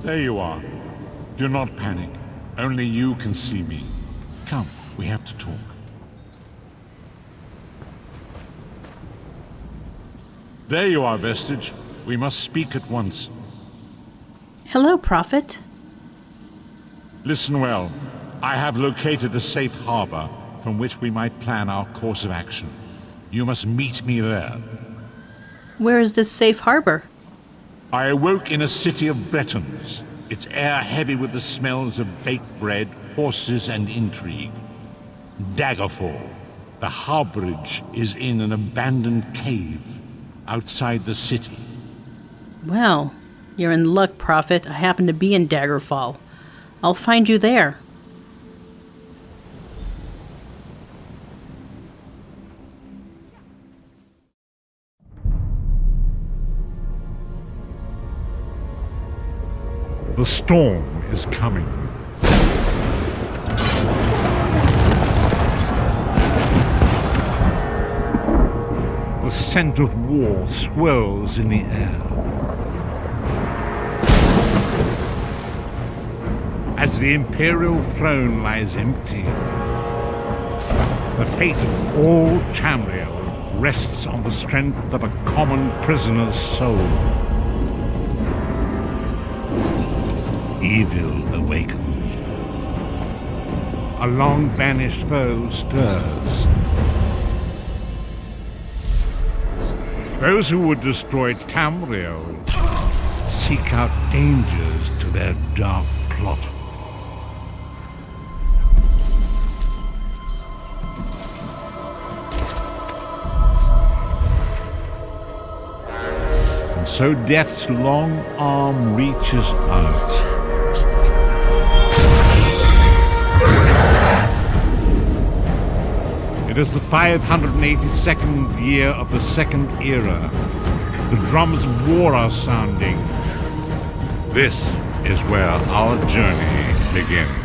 There you are. Do not panic. Only you can see me. Come, we have to talk. There you are, Vestige. We must speak at once. Hello, Prophet. Listen well. I have located a safe harbor from which we might plan our course of action. You must meet me there. Where is this safe harbor? I awoke in a city of Bretons, its air heavy with the smells of baked bread, horses, and intrigue. Daggerfall. The Harborage is in an abandoned cave outside the city. Well, you're in luck, Prophet. I happen to be in Daggerfall. I'll find you there. The storm is coming. The scent of war swirls in the air. As the Imperial throne lies empty, the fate of all Tamriel rests on the strength of a common prisoner's soul. Evil awakens. A long-banished foe stirs. Those who would destroy Tamriel seek out dangers to their dark plot. And so death's long arm reaches out. It is the 582nd year of the Second Era. The drums of war are sounding. This is where our journey begins.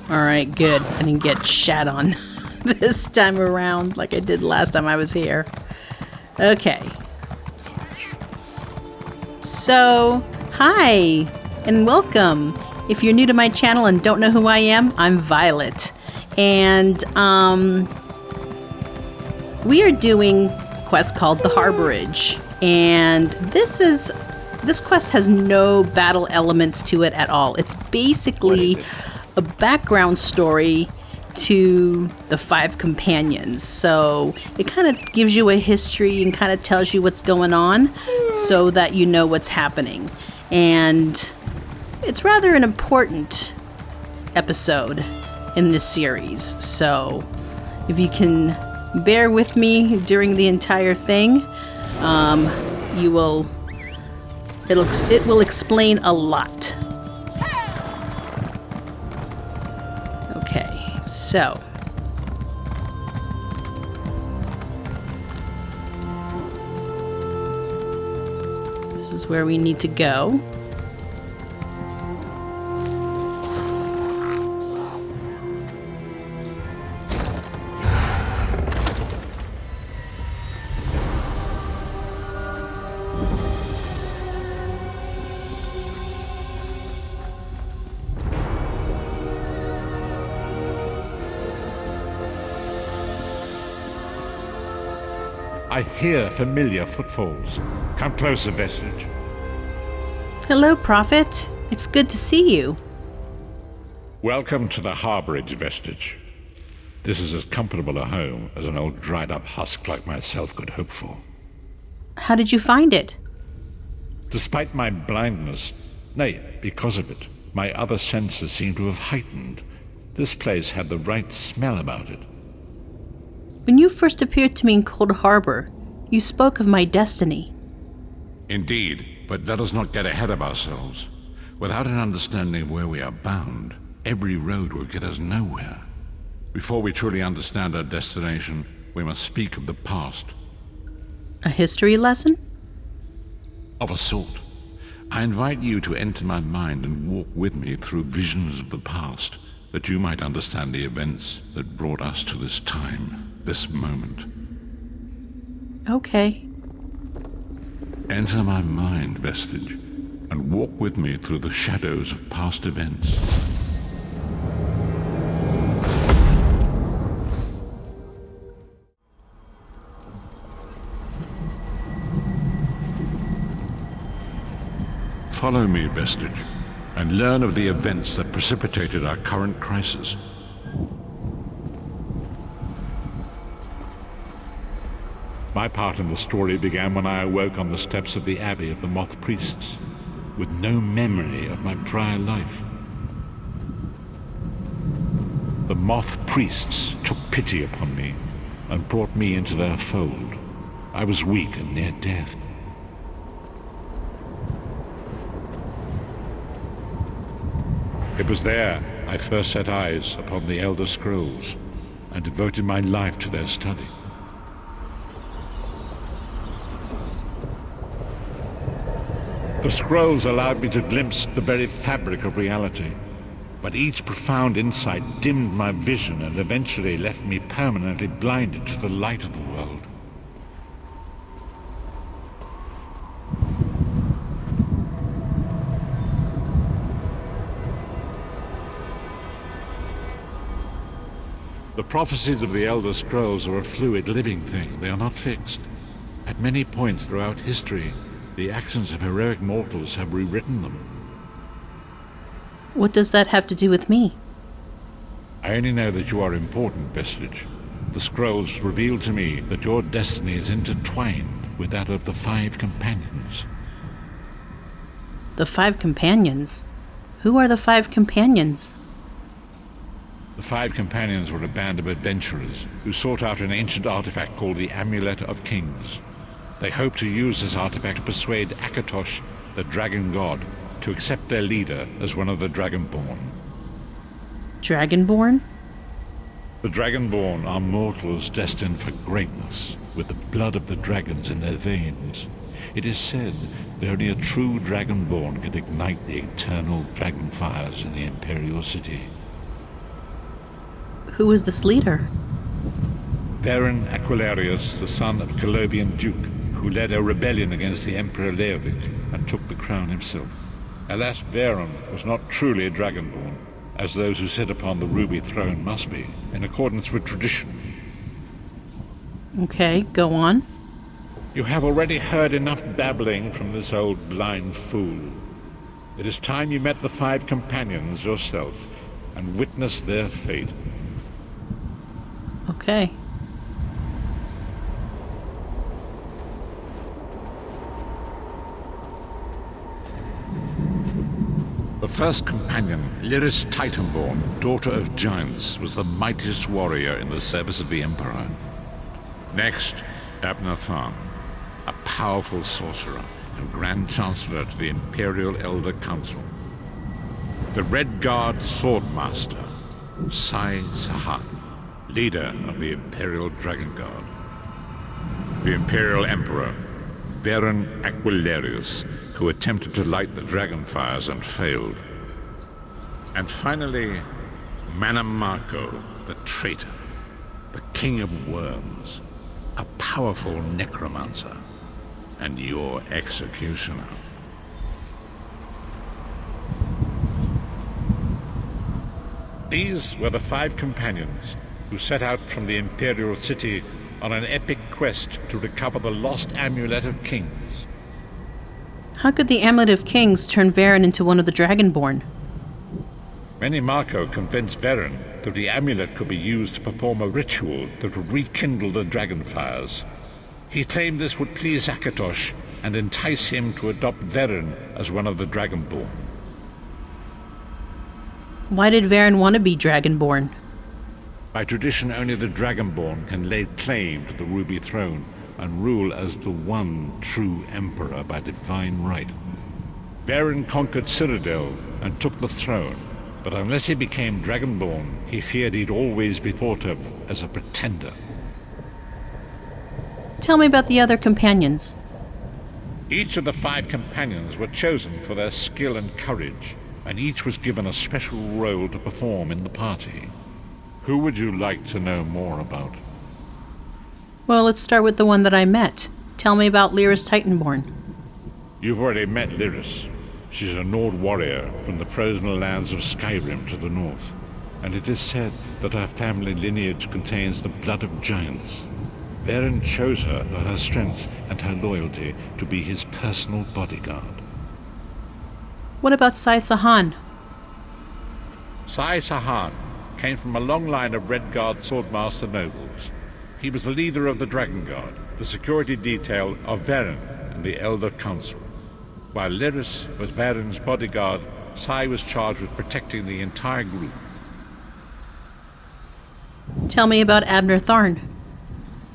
Alright, good. I didn't get shat on this time around like I did last time I was here. Okay. So, hi, and welcome. If you're new to my channel and don't know who I am, I'm Violet. And, we are doing a quest called the Harborage. And this quest has no battle elements to it at all. It's basically a background story to the 5 companions. So it kind of gives you a history and kind of tells you what's going on so that you know what's happening. And it's rather an important episode in this series. So if you can bear with me during the entire thing, it will explain a lot. Okay, so this is where we need to go. I hear familiar footfalls. Come closer, Vestige. Hello, Prophet. It's good to see you. Welcome to the Harborage, Vestige. This is as comfortable a home as an old dried-up husk like myself could hope for. How did you find it? Despite my blindness, nay, because of it, my other senses seem to have heightened. This place had the right smell about it. When you first appeared to me in Cold Harbor, you spoke of my destiny. Indeed, but let us not get ahead of ourselves. Without an understanding of where we are bound, every road will get us nowhere. Before we truly understand our destination, we must speak of the past. A history lesson? Of a sort. I invite you to enter my mind and walk with me through visions of the past, that you might understand the events that brought us to this time, this moment. Okay. Enter my mind, Vestige, and walk with me through the shadows of past events. Follow me, Vestige, and learn of the events that precipitated our current crisis. My part in the story began when I awoke on the steps of the Abbey of the Moth Priests, with no memory of my prior life. The Moth Priests took pity upon me and brought me into their fold. I was weak and near death. It was there I first set eyes upon the Elder Scrolls and devoted my life to their study. The scrolls allowed me to glimpse the very fabric of reality, but each profound insight dimmed my vision and eventually left me permanently blinded to the light of the world. The prophecies of the Elder Scrolls are a fluid, living thing. They are not fixed. At many points throughout history, the actions of heroic mortals have rewritten them. What does that have to do with me? I only know that you are important, Vestige. The scrolls reveal to me that your destiny is intertwined with that of the Five Companions. The Five Companions? Who are the Five Companions? The Five Companions were a band of adventurers who sought out an ancient artifact called the Amulet of Kings. They hoped to use this artifact to persuade Akatosh, the dragon god, to accept their leader as one of the Dragonborn. Dragonborn? The Dragonborn are mortals destined for greatness, with the blood of the dragons in their veins. It is said that only a true Dragonborn can ignite the eternal dragon fires in the Imperial City. Who is this leader? Baron Aquilarius, the son of Colovian Duke, who led a rebellion against the Emperor Leovic and took the crown himself. Alas, Baron was not truly a Dragonborn, as those who sit upon the ruby throne must be, in accordance with tradition. Okay, go on. You have already heard enough babbling from this old blind fool. It is time you met the Five Companions yourself and witnessed their fate. Okay. The first companion, Lyris Titanborn, daughter of giants, was the mightiest warrior in the service of the Emperor. Next, Abnathan, a powerful sorcerer and Grand Chancellor to the Imperial Elder Council. The Red Guard Swordmaster, Sai Sahan, leader of the Imperial Dragon Guard. The Imperial Emperor, Baron Aquilarius, who attempted to light the dragon fires and failed. And finally, Mannimarco, the traitor, the King of Worms, a powerful necromancer, and your executioner. These were the Five Companions who set out from the Imperial City on an epic quest to recover the lost Amulet of Kings. How could the Amulet of Kings turn Varen into one of the Dragonborn? Mannimarco convinced Varen that the amulet could be used to perform a ritual that would rekindle the dragon fires. He claimed this would please Akatosh and entice him to adopt Varen as one of the Dragonborn. Why did Varen want to be Dragonborn? By tradition, only the Dragonborn can lay claim to the Ruby Throne and rule as the one true Emperor by divine right. Varen conquered Cyrodiil and took the throne, but unless he became Dragonborn, he feared he'd always be thought of as a pretender. Tell me about the other companions. Each of the 5 companions were chosen for their skill and courage, and each was given a special role to perform in the party. Who would you like to know more about? Well, let's start with the one that I met. Tell me about Lyris Titanborn. You've already met Lyris. She's a Nord warrior from the frozen lands of Skyrim to the north, and it is said that her family lineage contains the blood of giants. Varen chose her for her strength and her loyalty to be his personal bodyguard. What about Sai Sahan? Sai Sahan came from a long line of Redguard swordmaster nobles. He was the leader of the Dragon Guard, the security detail of Varen and the Elder Council. While Lyris was Varen's bodyguard, Sai was charged with protecting the entire group. Tell me about Abner Tharn.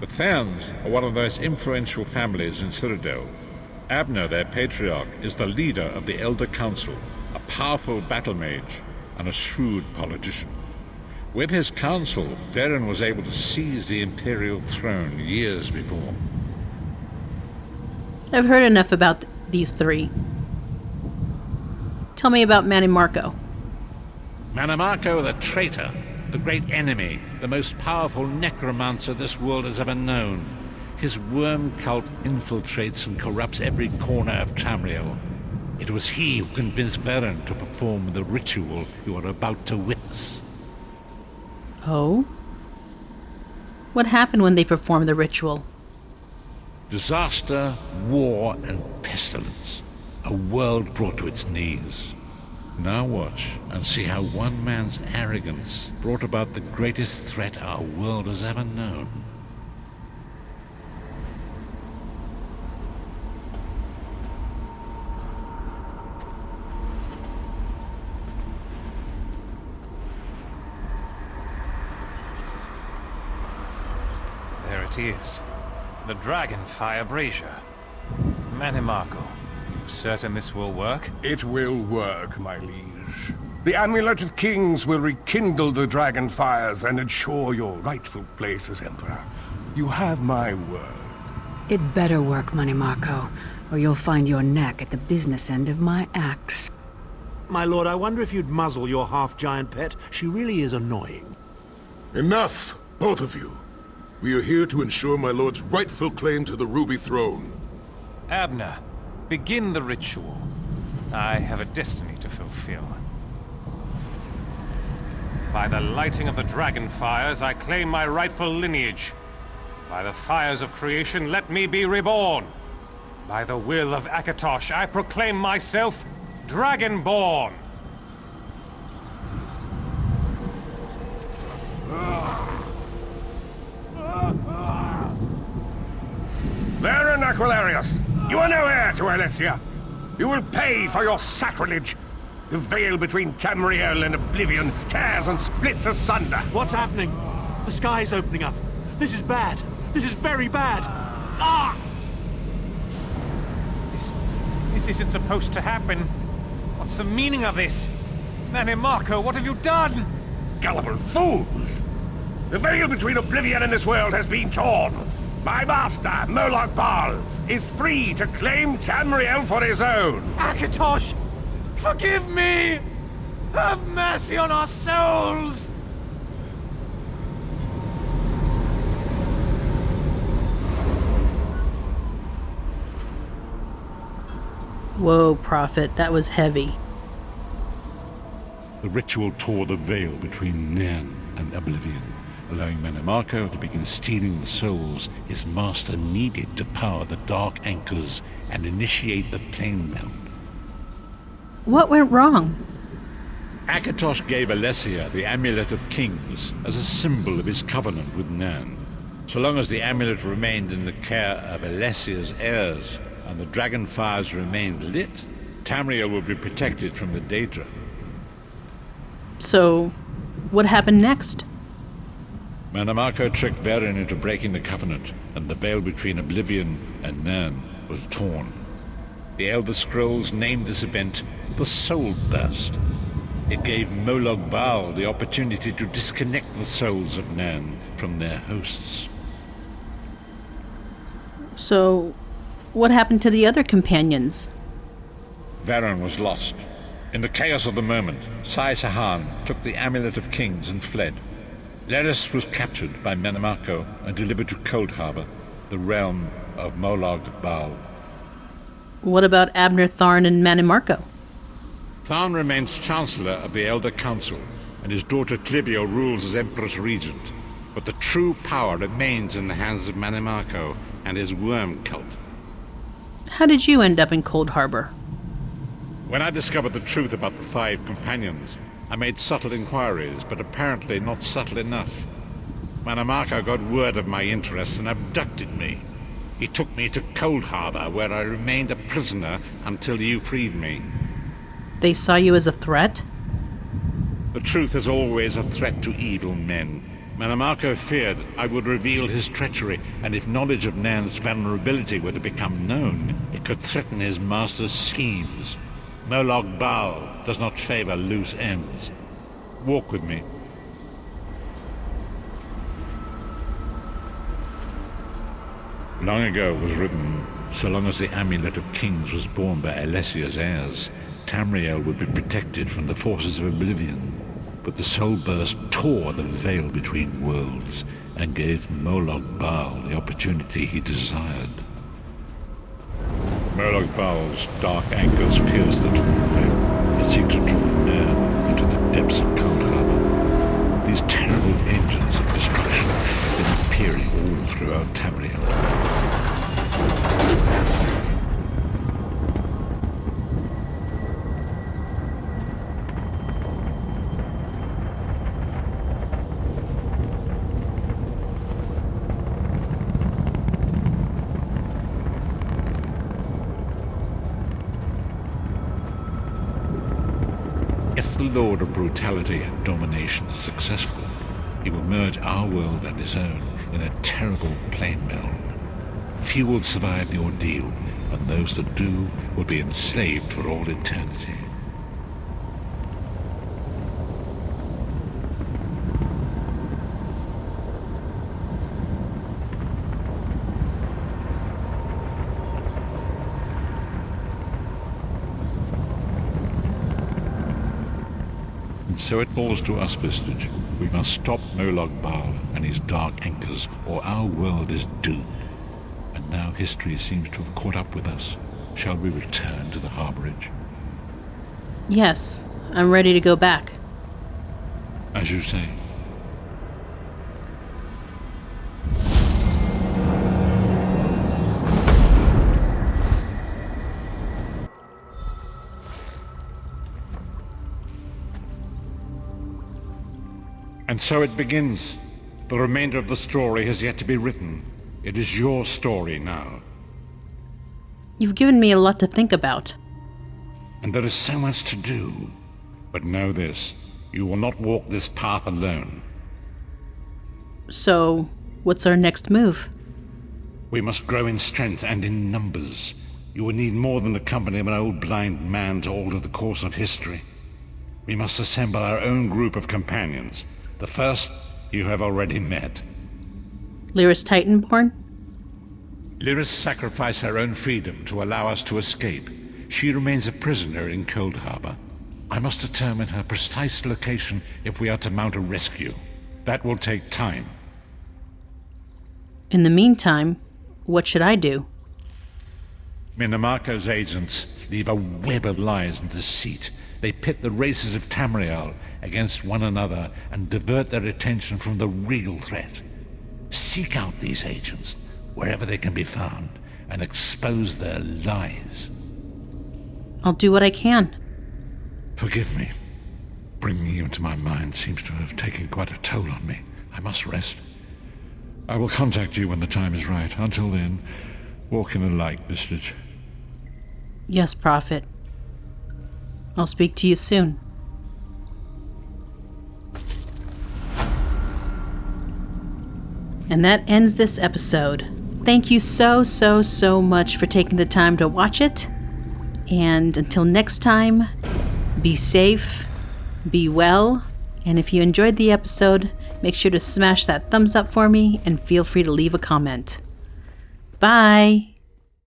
The Tharns are one of the most influential families in Cyrodiil. Abner, their patriarch, is the leader of the Elder Council, a powerful battle mage and a shrewd politician. With his council, Varen was able to seize the Imperial throne years before. I've heard enough about these 3. Tell me about Mannimarco. Mannimarco the traitor, the great enemy, the most powerful necromancer this world has ever known. His worm cult infiltrates and corrupts every corner of Tamriel. It was he who convinced Varen to perform the ritual you are about to witness. Oh? What happened when they performed the ritual? Disaster, war, and pestilence. A world brought to its knees. Now watch and see how one man's arrogance brought about the greatest threat our world has ever known. There it is. The Dragonfire Brazier. Mannimarco, you certain this will work? It will work, my liege. The Amulet of Kings will rekindle the dragon fires and ensure your rightful place as Emperor. You have my word. It better work, Mannimarco, or you'll find your neck at the business end of my axe. My lord, I wonder if you'd muzzle your half-giant pet. She really is annoying. Enough, both of you. We are here to ensure my lord's rightful claim to the Ruby Throne. Abner, begin the ritual. I have a destiny to fulfill. By the lighting of the dragon fires, I claim my rightful lineage. By the fires of creation, let me be reborn. By the will of Akatosh, I proclaim myself Dragonborn. Varen Aquilarius, you are no heir to Alessia. You will pay for your sacrilege. The veil between Tamriel and Oblivion tears and splits asunder. What's happening? The sky's opening up. This is bad. This is very bad. Ah! This isn't supposed to happen. What's the meaning of this? Mannimarco, what have you done? Gullible fools! The veil between Oblivion and this world has been torn. My master, Molag Bal, is free to claim Tamriel for his own. Akatosh, forgive me! Have mercy on our souls! Whoa, Prophet, that was heavy. The ritual tore the veil between Nairn and Oblivion, allowing Mannimarco to begin stealing the souls his master needed to power the dark anchors and initiate the plane melt. What went wrong? Akatosh gave Alessia the Amulet of Kings as a symbol of his covenant with Nairn. So long as the amulet remained in the care of Alessia's heirs, and the dragon fires remained lit, Tamriel would be protected from the Daedra. So, what happened next? Mannimarco tricked Varen into breaking the Covenant, and the veil between Oblivion and man was torn. The Elder Scrolls named this event the Soul Burst. It gave Molag Bal the opportunity to disconnect the souls of Nan from their hosts. So, what happened to the other companions? Varen was lost. In the chaos of the moment, Sai Sahan took the Amulet of Kings and fled. Leris was captured by Mannimarco and delivered to Cold Harbor, the realm of Molag Bal. What about Abner, Tharn, and Mannimarco? Tharn remains Chancellor of the Elder Council, and his daughter Clivio rules as Empress Regent. But the true power remains in the hands of Mannimarco and his worm cult. How did you end up in Cold Harbor? When I discovered the truth about the 5 companions, I made subtle inquiries, but apparently not subtle enough. Mannimarco got word of my interests and abducted me. He took me to Cold Harbor, where I remained a prisoner until you freed me. They saw you as a threat? The truth is always a threat to evil men. Mannimarco feared I would reveal his treachery, and if knowledge of Nan's vulnerability were to become known, it could threaten his master's schemes. Molag Bal does not favor loose ends. Walk with me. Long ago was written, so long as the Amulet of Kings was borne by Alessia's heirs, Tamriel would be protected from the forces of Oblivion. But the Soul Burst tore the veil between worlds and gave Molag Bal the opportunity he desired. Molag Bal's dark anchors pierced the torn veil. It seemed to draw near into the depths of Cold Harbor. These terrible engines of destruction have been appearing all throughout Tamriel. If the Lord of Brutality and Domination is successful, he will merge our world and his own in a terrible plane meld. Few will survive the ordeal, and those that do will be enslaved for all eternity. And so it falls to us, Vestige. We must stop Molag Bal and his dark anchors, or our world is doomed. And now history seems to have caught up with us. Shall we return to the Harborage? Yes, I'm ready to go back. As you say. And so it begins. The remainder of the story has yet to be written. It is your story now. You've given me a lot to think about. And there is so much to do. But know this, you will not walk this path alone. So, what's our next move? We must grow in strength and in numbers. You will need more than the company of an old blind man to alter the course of history. We must assemble our own group of companions. The first you have already met. Lyris Titanborn? Lyris sacrificed her own freedom to allow us to escape. She remains a prisoner in Cold Harbor. I must determine her precise location if we are to mount a rescue. That will take time. In the meantime, what should I do? Mannimarco's agents leave a web of lies and deceit. They pit the races of Tamriel against one another and divert their attention from the real threat. Seek out these agents, wherever they can be found, and expose their lies. I'll do what I can. Forgive me. Bringing you into my mind seems to have taken quite a toll on me. I must rest. I will contact you when the time is right. Until then, walk in the light, Vestige. Yes, Prophet. I'll speak to you soon. And that ends this episode. Thank you so much for taking the time to watch it. And until next time, be safe, be well, and if you enjoyed the episode, make sure to smash that thumbs up for me and feel free to leave a comment. Bye!